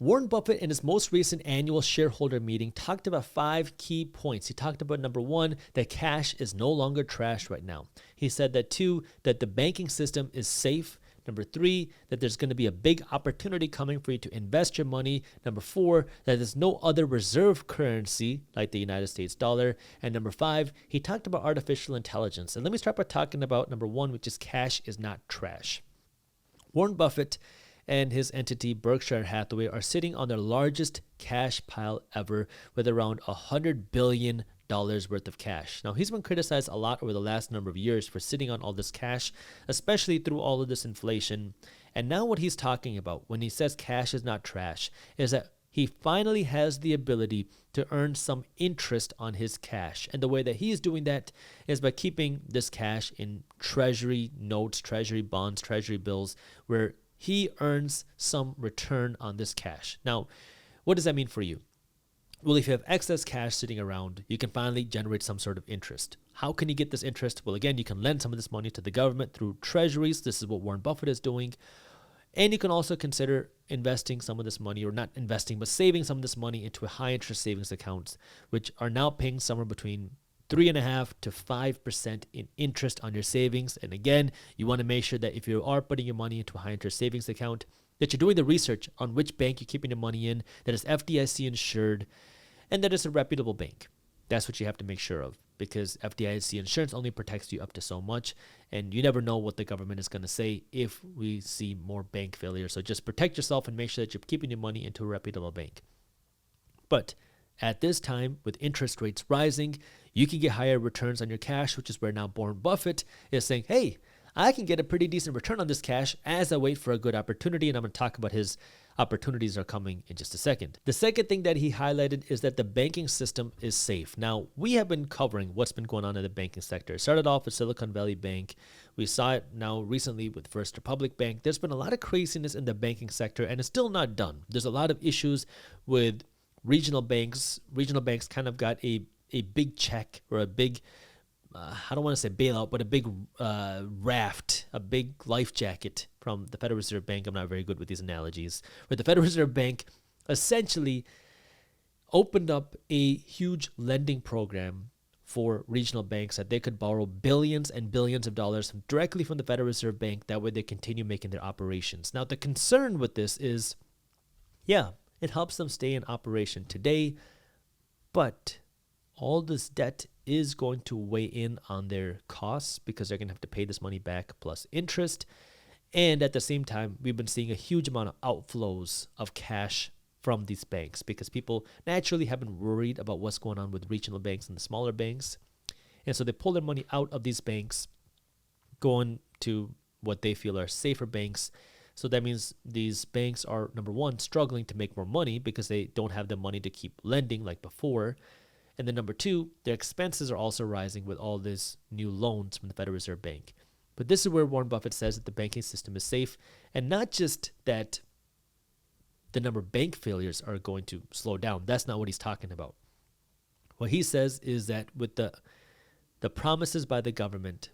Warren Buffett, in his most recent annual shareholder meeting, talked about 5 key points. He talked about number 1, that cash is no longer trash right now. He said that 2, that the banking system is safe. Number 3, that there's going to be a big opportunity coming for you to invest your money. Number 4, that there's no other reserve currency like the United States dollar. And number 5, he talked about artificial intelligence. And let me start by talking about number 1, which is cash is not trash. Warren Buffett and his entity Berkshire Hathaway are sitting on their largest cash pile ever with around $100 billion worth of cash. Now, he's been criticized a lot over the last number of years for sitting on all this cash, especially through all of this inflation. And now what he's talking about when he says cash is not trash is that he finally has the ability to earn some interest on his cash. And the way that he's doing that is by keeping this cash in treasury notes, treasury bonds, treasury bills, where he earns some return on this cash. Now, what does that mean for you? Well, if you have excess cash sitting around, you can finally generate some sort of interest. How can you get this interest? Well, again, you can lend some of this money to the government through treasuries. This is what Warren Buffett is doing. And you can also consider investing some of this money, or not investing, but saving some of this money into a high interest savings accounts, which are now paying somewhere between 3.5% to 5% in interest on your savings. And again, you want to make sure that if you are putting your money into a high interest savings account, that you're doing the research on which bank you're keeping your money in, that is FDIC insured, and that it's a reputable bank. That's what you have to make sure of, because FDIC insurance only protects you up to so much, and you never know what the government is going to say if we see more bank failures. So just protect yourself and make sure that you're keeping your money into a reputable bank. But at this time, with interest rates rising, you can get higher returns on your cash, which is where now Warren Buffett is saying, hey, I can get a pretty decent return on this cash as I wait for a good opportunity. And I'm going to talk about his opportunities are coming in just a second. The second thing that he highlighted is that the banking system is safe. Now, we have been covering what's been going on in the banking sector. It started off with Silicon Valley Bank. We saw it now recently with First Republic Bank. There's been a lot of craziness in the banking sector, and it's still not done. There's a lot of issues with regional banks. Regional banks kind of got a big check, or a big, I don't want to say bailout, but a big raft, a big life jacket from the Federal Reserve Bank. I'm not very good with these analogies. Where the Federal Reserve Bank essentially opened up a huge lending program for regional banks that they could borrow billions and billions of dollars directly from the Federal Reserve Bank. That way they continue making their operations. Now, the concern with this is, yeah, it helps them stay in operation today, but all this debt is going to weigh in on their costs because they're going to have to pay this money back plus interest. And at the same time, we've been seeing a huge amount of outflows of cash from these banks because people naturally have been worried about what's going on with regional banks and the smaller banks. And so they pull their money out of these banks, going to what they feel are safer banks. So that means these banks are, number one, struggling to make more money because they don't have the money to keep lending like before. And then number two, their expenses are also rising with all these new loans from the Federal Reserve Bank. But this is where Warren Buffett says that the banking system is safe, and not just that the number of bank failures are going to slow down. That's not what he's talking about. What he says is that with the promises by the government,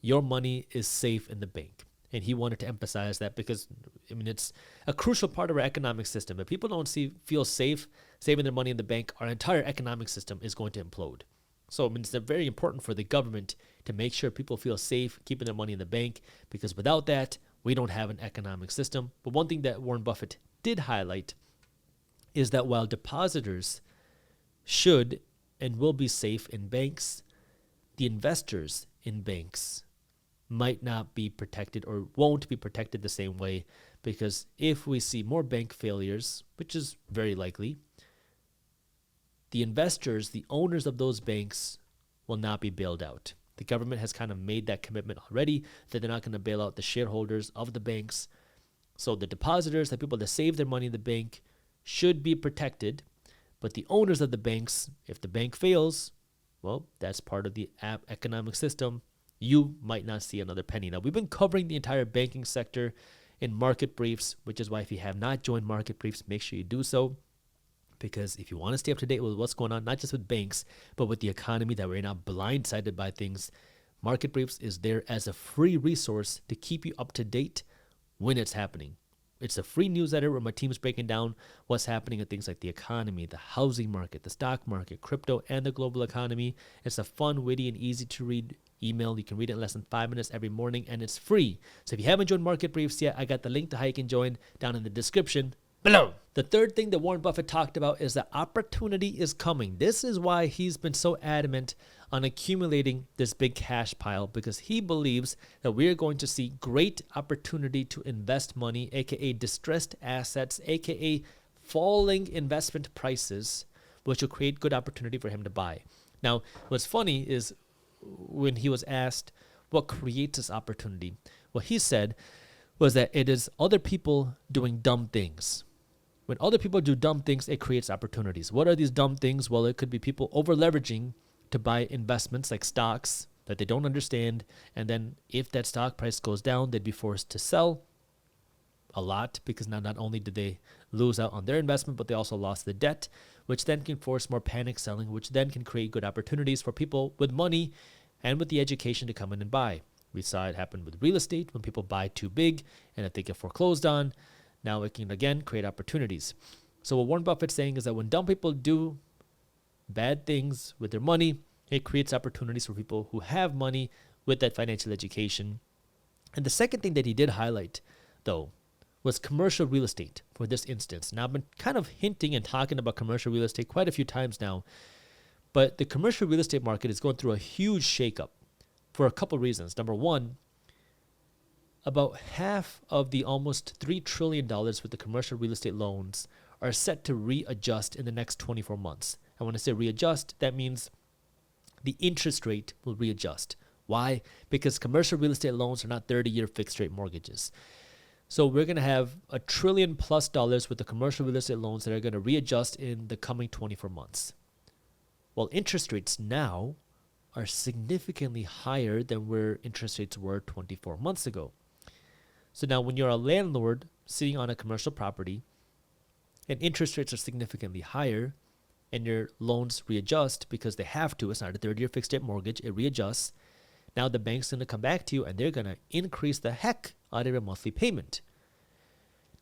your money is safe in the bank. And he wanted to emphasize that because, I mean, it's a crucial part of our economic system. If people don't feel safe saving their money in the bank, our entire economic system is going to implode. So, I mean, it's very important for the government to make sure people feel safe keeping their money in the bank, because without that, we don't have an economic system. But one thing that Warren Buffett did highlight is that while depositors should and will be safe in banks, the investors in banks might not be protected or won't be protected the same way, because if we see more bank failures, which is very likely, the investors, the owners of those banks, will not be bailed out. The government has kind of made that commitment already that they're not going to bail out the shareholders of the banks. So the depositors, the people that save their money in the bank, should be protected. But the owners of the banks, if the bank fails, well, that's part of the economic system. You might not see another penny. Now, we've been covering the entire banking sector in Market Briefs, which is why if you have not joined Market Briefs, make sure you do so. Because if you want to stay up to date with what's going on, not just with banks, but with the economy, that we're not blindsided by things, Market Briefs is there as a free resource to keep you up to date when it's happening. It's a free newsletter where my team's breaking down what's happening in things like the economy, the housing market, the stock market, crypto, and the global economy. It's a fun, witty, and easy to read email. You can read it in less than 5 minutes every morning, and it's free. So if you haven't joined Market Briefs yet, I got the link to how you can join down in the description below. The third thing that Warren Buffett talked about is that opportunity is coming. This is why he's been so adamant on accumulating this big cash pile, because he believes that we are going to see great opportunity to invest money, aka distressed assets, aka falling investment prices, which will create good opportunity for him to buy. Now, what's funny is when he was asked what creates this opportunity, what he said was that it is other people doing dumb things. When other people do dumb things, it creates opportunities. What are these dumb things? Well, it could be people over leveraging to buy investments like stocks that they don't understand. And then if that stock price goes down, they'd be forced to sell a lot, because now not only did they lose out on their investment, but they also lost the debt, which then can force more panic selling, which then can create good opportunities for people with money and with the education to come in and buy. We saw it happen with real estate when people buy too big, and if they get foreclosed on, now it can again create opportunities. So what Warren Buffett's saying is that when dumb people do bad things with their money, it creates opportunities for people who have money with that financial education. And the second thing that he did highlight, though, was commercial real estate for this instance. Now, I've been kind of hinting and talking about commercial real estate quite a few times now, but the commercial real estate market is going through a huge shakeup for a couple reasons. Number one, about half of the almost $3 trillion with the commercial real estate loans are set to readjust in the next 24 months. And when I say readjust, that means the interest rate will readjust. Why? Because commercial real estate loans are not 30-year fixed rate mortgages. So we're going to have $1 trillion+ with the commercial real estate loans that are going to readjust in the coming 24 months. Well, interest rates now are significantly higher than where interest rates were 24 months ago. So now when you're a landlord sitting on a commercial property and interest rates are significantly higher and your loans readjust because they have to, it's not a 30-year fixed rate mortgage, it readjusts. Now the bank's going to come back to you and they're going to increase the heck out of your monthly payment.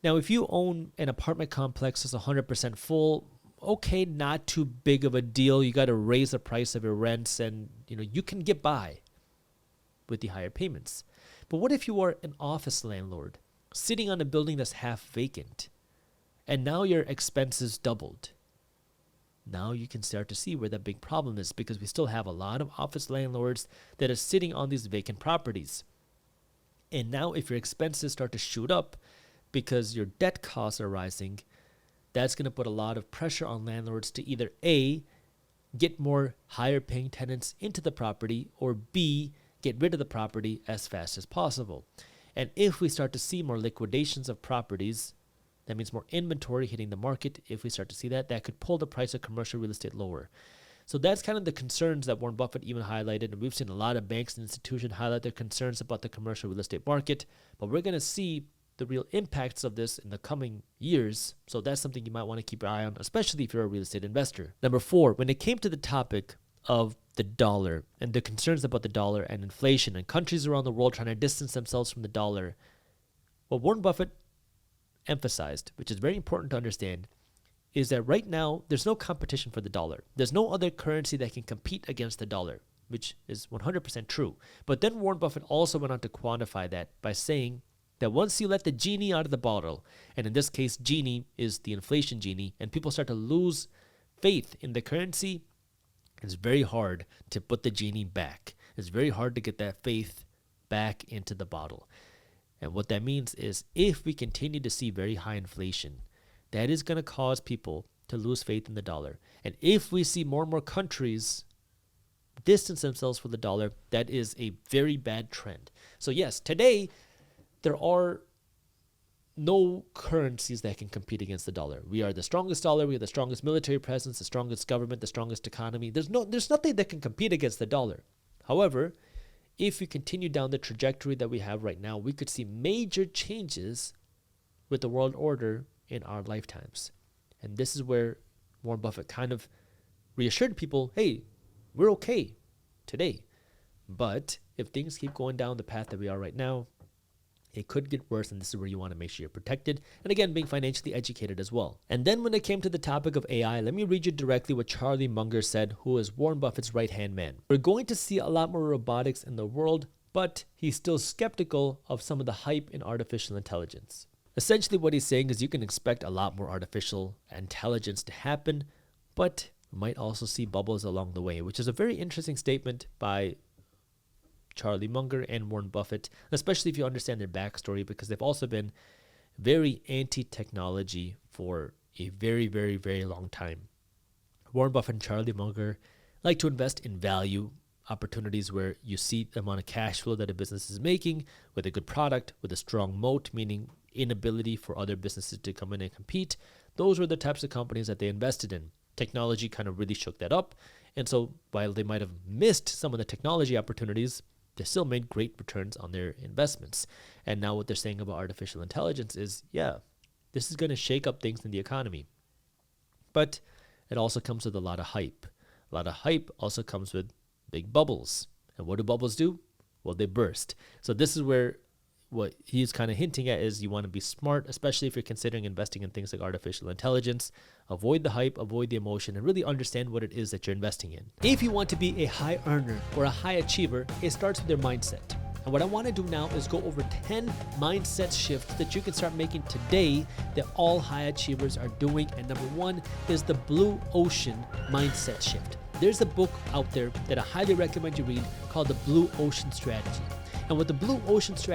Now, if you own an apartment complex that's 100% full, okay, not too big of a deal. You got to raise the price of your rents and, you can get by with the higher payments. But what if you are an office landlord sitting on a building that's half vacant and now your expenses doubled? Now you can start to see where the big problem is, because we still have a lot of office landlords that are sitting on these vacant properties. And now if your expenses start to shoot up because your debt costs are rising, that's going to put a lot of pressure on landlords to either A, get more higher paying tenants into the property, or B, get rid of the property as fast as possible. And if we start to see more liquidations of properties, that means more inventory hitting the market. If we start to see that, that could pull the price of commercial real estate lower. So that's kind of the concerns that Warren Buffett even highlighted. And we've seen a lot of banks and institutions highlight their concerns about the commercial real estate market. But we're going to see the real impacts of this in the coming years. So that's something you might want to keep your eye on, especially if you're a real estate investor. Number 4, when it came to the topic of the dollar and the concerns about the dollar and inflation and countries around the world trying to distance themselves from the dollar, what Warren Buffett emphasized, which is very important to understand, is that right now there's no competition for the dollar. There's no other currency that can compete against the dollar, which is 100% true. But then Warren Buffett also went on to quantify that by saying that once you let the genie out of the bottle, and in this case, genie is the inflation genie, and people start to lose faith in the currency, it's very hard to put the genie back. It's very hard to get that faith back into the bottle. And what that means is if we continue to see very high inflation, that is going to cause people to lose faith in the dollar. And if we see more and more countries distance themselves from the dollar, that is a very bad trend. So yes, today there are no currencies that can compete against the dollar. We are the strongest dollar. We have the strongest military presence, the strongest government, the strongest economy. There's nothing that can compete against the dollar. However, if we continue down the trajectory that we have right now, we could see major changes with the world order in our lifetimes. And this is where Warren Buffett kind of reassured people, hey, we're okay today. But if things keep going down the path that we are right now, It could get worse, and this is where you want to make sure you're protected. And again, being financially educated as well. And then when it came to the topic of AI, let me read you directly what Charlie Munger said, who is Warren Buffett's right-hand man. We're going to see a lot more robotics in the world, but he's still skeptical of some of the hype in artificial intelligence. Essentially what he's saying is you can expect a lot more artificial intelligence to happen, but we might also see bubbles along the way, which is a very interesting statement by Charlie Munger and Warren Buffett, especially if you understand their backstory, because they've also been very anti-technology for a very, very, very long time. Warren Buffett and Charlie Munger like to invest in value opportunities where you see the amount of cash flow that a business is making with a good product, with a strong moat, meaning inability for other businesses to come in and compete. Those were the types of companies that they invested in. Technology kind of really shook that up. And so while they might have missed some of the technology opportunities, they still made great returns on their investments. And now what they're saying about artificial intelligence is, yeah, this is going to shake up things in the economy. But it also comes with a lot of hype. A lot of hype also comes with big bubbles. And what do bubbles do? Well, they burst. So this is where what he's kind of hinting at is you want to be smart, especially if you're considering investing in things like artificial intelligence. Avoid the hype, avoid the emotion, and really understand what it is that you're investing in. If you want to be a high earner or a high achiever, it starts with your mindset. And what I want to do now is go over 10 mindset shifts that you can start making today that all high achievers are doing. And number one is the blue ocean mindset shift. There's a book out there that I highly recommend you read called The Blue Ocean Strategy. And what the Blue Ocean Strategy